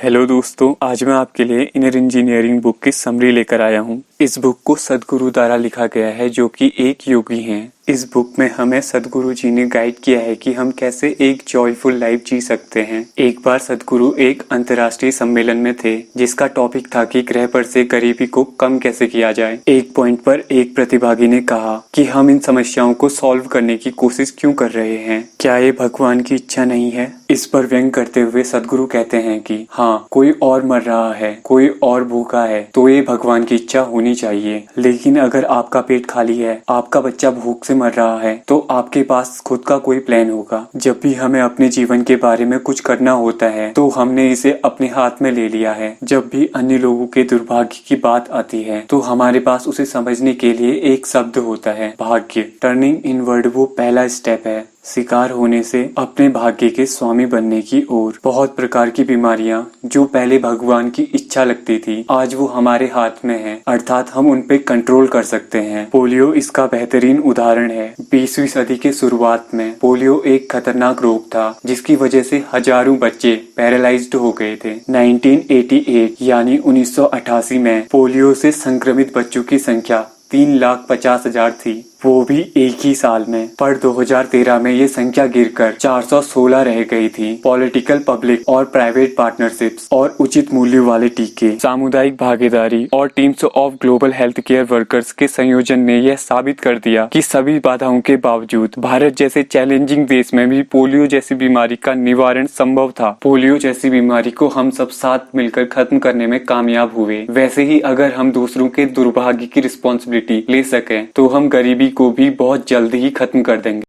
Hello दोस्तों, आज मैं आपके लिए इनर इंजीनियरिंग बुक की समरी लेकर आया हूँ। इस बुक को सद्गुरु द्वारा लिखा गया है, जो कि एक योगी हैं। इस बुक में हमें सद्गुरु जी ने गाइड किया है कि हम कैसे एक जॉयफुल लाइफ जी सकते हैं। एक बार सद्गुरु एक अंतर्राष्ट्रीय सम्मेलन में थे, जिसका टॉपिक था कि ग्रह पर से गरीबी को कम कैसे किया जाए। एक पॉइंट पर एक प्रतिभागी ने कहा कि हम इन समस्याओं को सॉल्व करने की कोशिश क्यों कर रहे हैं, क्या ये भगवान की इच्छा नहीं है। इस पर व्यंग करते हुए सद्गुरु कहते हैं कि हाँ, कोई और मर रहा है, कोई और भूखा है, तो ये भगवान की इच्छा होनी चाहिए। लेकिन अगर आपका पेट खाली है, आपका बच्चा भूख से मर रहा है, तो आपके पास खुद का कोई प्लान होगा। जब भी हमें अपने जीवन के बारे में कुछ करना होता है, तो हमने इसे अपने हाथ में ले लिया है। जब भी अन्य लोगों के दुर्भाग्य की बात आती है, तो हमारे पास उसे समझने के लिए एक शब्द होता है, भाग्य। टर्निंग इनवर्ड वो पहला स्टेप है शिकार होने से अपने भाग्य के स्वामी बनने की ओर। बहुत प्रकार की बीमारियां जो पहले भगवान की इच्छा लगती थी, आज वो हमारे हाथ में है, अर्थात हम उन पे कंट्रोल कर सकते हैं। पोलियो इसका बेहतरीन उदाहरण है। 20वीं सदी के शुरुआत में पोलियो एक खतरनाक रोग था, जिसकी वजह से हजारों बच्चे पैरालाइज्ड हो गए थे। 1988 यानी 1988 में पोलियो से संक्रमित बच्चों की संख्या 3,50,000 थी, वो भी एक ही साल में। पर 2013 में ये संख्या गिरकर 416 रह गई थी। पॉलिटिकल, पब्लिक और प्राइवेट पार्टनरशिप्स और उचित मूल्य वाले टीके, सामुदायिक भागीदारी और teams of global health care workers के संयोजन ने यह साबित कर दिया कि सभी बाधाओं के बावजूद भारत जैसे चैलेंजिंग देश में भी पोलियो जैसी बीमारी का निवारण संभव था। पोलियो जैसी बीमारी को हम सब साथ मिलकर खत्म करने में कामयाब हुए। वैसे ही अगर हम दूसरों के दुर्भाग्य की रिस्पॉन्सिबिलिटी ले सकें, तो हम गरीबी को भी बहुत जल्द ही खत्म कर देंगे।